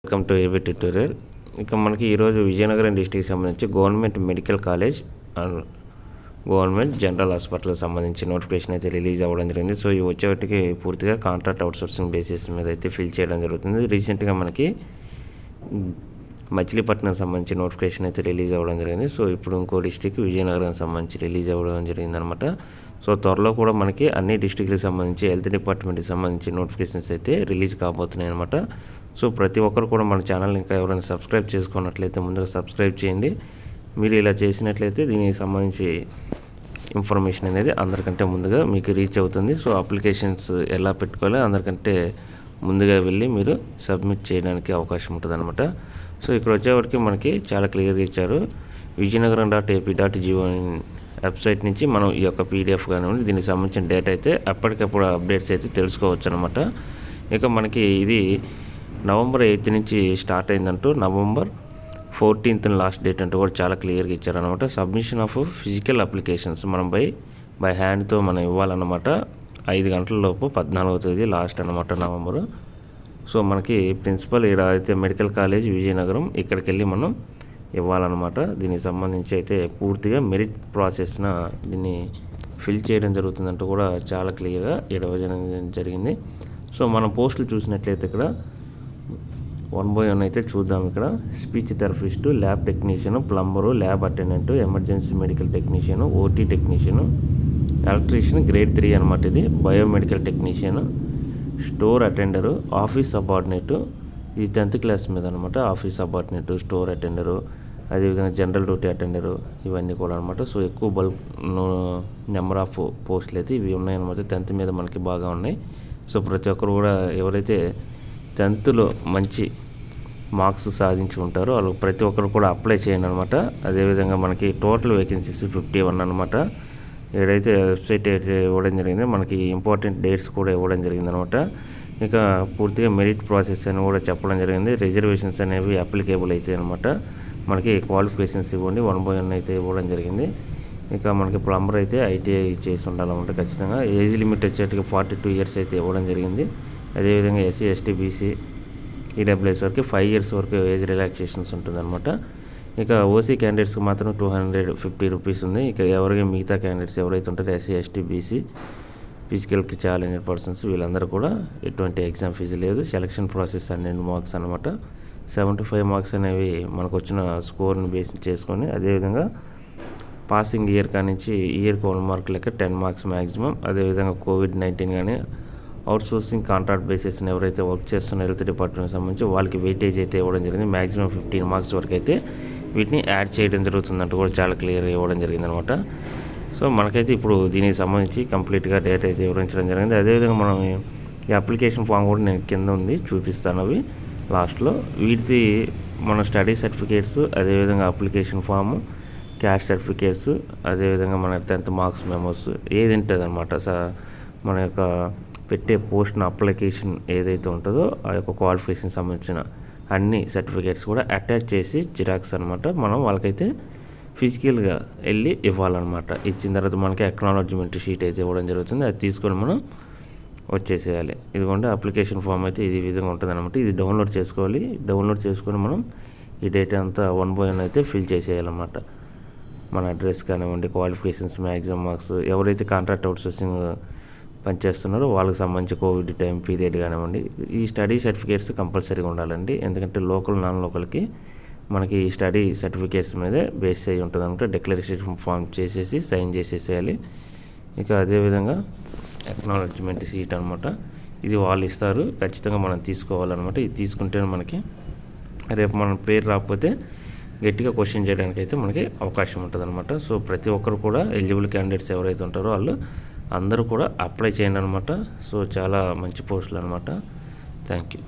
Welcome to AB tutorial. ఇక మనకి ఈరోజు విజయనగరం డిస్ట్రిక్ట్కి సంబంధించి government medical college and government general హాస్పిటల్కి సంబంధించి నోటిఫికేషన్ అయితే రిలీజ్ అవ్వడం జరిగింది. సో ఇవి వచ్చేటికి పూర్తిగా కాంట్రాక్ట్ అవుట్సోర్సింగ్ బేసిస్ మీద అయితే ఫిల్ చేయడం జరుగుతుంది. రీసెంట్గా మనకి మచిలీపట్నం సంబంధించి నోటిఫికేషన్ అయితే రిలీజ్ అవ్వడం జరిగింది. సో ఇప్పుడు ఇంకో డిస్ట్రిక్ట్ విజయనగరం సంబంధించి రిలీజ్ అవ్వడం జరిగిందనమాట. సో త్వరలో కూడా మనకి అన్ని డిస్ట్రిక్ట్కి సంబంధించి హెల్త్ డిపార్ట్మెంట్కి సంబంధించి నోటిఫికేషన్స్ అయితే రిలీజ్ కాబోతున్నాయి అనమాట. సో ప్రతి ఒక్కరు కూడా మన ఛానల్ ఇంకా ఎవరైనా సబ్స్క్రైబ్ చేసుకున్నట్లయితే ముందుగా సబ్స్క్రైబ్ చేయండి. మీరు ఇలా చేసినట్లయితే దీనికి సంబంధించి ఇన్ఫర్మేషన్ అనేది అందరికంటే ముందుగా మీకు రీచ్ అవుతుంది. సో అప్లికేషన్స్ ఎలా పెట్టుకోవాలో అందరికంటే ముందుగా వెళ్ళి మీరు సబ్మిట్ చేయడానికి అవకాశం ఉంటుంది అనమాట. సో ఇక్కడ వచ్చేవారికి మనకి చాలా క్లియర్గా ఇచ్చారు. vijayanagaram.ap.gov వెబ్సైట్ నుంచి మనం ఈ యొక్క పీడిఎఫ్ కానివ్వండి దీనికి సంబంధించిన డేటా అయితే అప్పటికప్పుడు అప్డేట్స్ అయితే తెలుసుకోవచ్చు అనమాట. ఇక మనకి ఇది November 8 నుంచి స్టార్ట్ అయిందంటూ November 14 లాస్ట్ డేట్ అంటూ కూడా చాలా క్లియర్గా ఇచ్చారనమాట. సబ్మిషన్ ఆఫ్ ఫిజికల్ అప్లికేషన్స్ మనం బై హ్యాండ్తో మనం ఇవ్వాలన్నమాట. 5 గంటల లోపు 14వ తేదీ లాస్ట్ అనమాట నవంబరు. సో మనకి ప్రిన్సిపల్ ఇక్కడ అయితే మెడికల్ కాలేజ్ విజయనగరం ఇక్కడికి వెళ్ళి మనం ఇవ్వాలన్నమాట. దీనికి సంబంధించి అయితే పూర్తిగా మెరిట్ ప్రాసెస్న దీన్ని ఫిల్ చేయడం జరుగుతుందంటూ కూడా చాలా క్లియర్గా ఇవ్వడం జరిగింది. సో మనం పోస్టులు చూసినట్లయితే ఇక్కడ 1 by 1 అయితే చూద్దాం. ఇక్కడ speech therapist, lab technician, plumber, lab attendant, emergency medical technician, OT technician, electrician grade 3 అనమాట. ఇది biomedical technician, store attender, office subordinate, ఇది 10th క్లాస్ మీద అనమాట. ఆఫీస్ సబార్డినేటు, స్టోర్ అటెండరు, అదేవిధంగా జనరల్ డ్యూటీ అటెండరు, ఇవన్నీ కూడా అనమాట. సో ఎక్కువ బల్క్ నెంబర్ ఆఫ్ పోస్టులు అయితే ఇవి ఉన్నాయన్నమాట. 10th మీద మనకి బాగా ఉన్నాయి. సో ప్రతి ఒక్కరు కూడా ఎవరైతే 10thలో మంచి మార్క్స్ సాధించి ఉంటారో వాళ్ళు ప్రతి ఒక్కరు కూడా అప్లై చేయండి అనమాట. అదేవిధంగా మనకి టోటల్ వేకెన్సీస్ 51 అనమాట. ఏదైతే వెబ్సైట్ ఇవ్వడం జరిగిందో మనకి ఇంపార్టెంట్ డేట్స్ కూడా ఇవ్వడం జరిగింది అనమాట. ఇక పూర్తిగా మెరిట్ ప్రాసెస్ అని కూడా చెప్పడం జరిగింది. రిజర్వేషన్స్ అనేవి అప్లికేబుల్ అయితే అనమాట. మనకి క్వాలిఫికేషన్స్ ఇవ్వండి 1 by 1 అయితే ఇవ్వడం జరిగింది. ఇక మనకి ప్లంబర్ అయితే ఐటీఐ చేసి ఉండాలన్నమాట ఖచ్చితంగా. ఏజ్ లిమిట్ వచ్చేటికి 42 years అయితే ఇవ్వడం జరిగింది. అదేవిధంగా SC ST BC ఈడబ్ల్యూఎస్ వరకు 5 years వరకు ఏజ్ రిలాక్సేషన్స్ ఉంటుందన్నమాట. ఇక ఓసీ క్యాండిడేట్స్కి మాత్రం 250 రూపీస్ ఉంది. ఇక ఎవరికి మిగతా క్యాండిడేట్స్ ఎవరైతే ఉంటారో SC ST BC ఫిజికల్కి ఛాలెంజ్డ్ పర్సన్స్ వీళ్ళందరూ కూడా ఎటువంటి ఎగ్జామ్ ఫీజు లేదు. సెలక్షన్ ప్రాసెస్ 12 మార్క్స్ అనమాట. 75 మార్క్స్ అనేవి మనకు వచ్చిన స్కోర్ని బేస్ చేసుకొని, అదేవిధంగా పాసింగ్ ఇయర్ కానించి ఇయర్కి 1 మార్క్ లెక్క 10 మార్క్స్ మ్యాక్సిమం. అదేవిధంగా COVID-19 కానీ అవుట్సోర్సింగ్ కాంట్రాక్ట్ బేసిస్ని ఎవరైతే వర్క్ చేస్తున్న హెల్త్ డిపార్ట్మెంట్కి సంబంధించి వాళ్ళకి వెయిటేజ్ అయితే ఇవ్వడం జరిగింది. మ్యాక్సిమం 15 మార్క్స్ వరకు అయితే వీటిని యాడ్ చేయడం జరుగుతుందంటూ కూడా చాలా క్లియర్గా ఇవ్వడం జరిగిందనమాట. సో మనకైతే ఇప్పుడు దీనికి సంబంధించి కంప్లీట్గా డేటా అయితే వివరించడం జరిగింది. అదేవిధంగా మనం ఈ అప్లికేషన్ ఫామ్ కూడా నేను కింద ఉంది చూపిస్తాను అవి లాస్ట్లో. వీటి మన స్టడీ సర్టిఫికేట్స్, అదేవిధంగా అప్లికేషన్ ఫాము, క్యాస్ట్ సర్టిఫికేట్స్, అదేవిధంగా మన 10th మార్క్స్ మెమోస్ ఏది ఉంటుంది అనమాట. మన యొక్క పెట్టే పోస్ట్ అప్లికేషన్ ఏదైతే ఉంటుందో ఆ యొక్క క్వాలిఫికేషన్ సంబంధించిన అన్ని సర్టిఫికేట్స్ కూడా అటాచ్ చేసి జిరాక్స్ అనమాట మనం వాళ్ళకైతే ఫిజికల్గా వెళ్ళి ఇవ్వాలన్నమాట. ఇచ్చిన తర్వాత మనకి అక్నాలజ్మెంట్ షీట్ అయితే ఇవ్వడం జరుగుతుంది. అది తీసుకొని మనం వచ్చేసేయాలి. ఇదిగోండి అప్లికేషన్ ఫామ్ అయితే ఇది విధంగా ఉంటుంది అనమాట. ఇది డౌన్లోడ్ చేసుకోవాలి. డౌన్లోడ్ చేసుకొని మనం ఈ డేటా అంతా 1 by 1 అయితే ఫిల్ చేసేయాలన్నమాట. మన అడ్రస్ కానివ్వండి, క్వాలిఫికేషన్స్, మ్యాక్సిమం మార్క్స్, ఎవరైతే కాంట్రాక్ట్ అవుట్సోర్సింగ్ పనిచేస్తున్నారో వాళ్ళకి సంబంధించి కోవిడ్ టైం పీరియడ్ కానివ్వండి. ఈ స్టడీ సర్టిఫికేట్స్ కంపల్సరీగా ఉండాలండి. ఎందుకంటే లోకల్ నాన్ లోకల్కి మనకి ఈ స్టడీ సర్టిఫికేట్స్ మీదే బేస్ అయ్యి ఉంటుంది అనమాట. డిక్లరేషన్ ఫామ్ చేసేసి సైన్ చేసేసేయాలి. ఇక అదేవిధంగా అక్నాలజ్మెంట్ షీట్ అనమాట. ఇది వాళ్ళు ఇస్తారు, ఖచ్చితంగా మనం తీసుకోవాలన్నమాట. ఇది తీసుకుంటేనే మనకి రేపు మన పేరు రాకపోతే గట్టిగా క్వశ్చన్ చేయడానికి అయితే మనకి అవకాశం ఉంటుంది అనమాట. సో ప్రతి ఒక్కరు కూడా ఎలిజిబుల్ క్యాండిడేట్స్ ఎవరైతే ఉంటారో వాళ్ళు అందరూ కూడా అప్లై చేయండి అనమాట. సో చాలా మంచి పోస్టులు అనమాట. Thank you.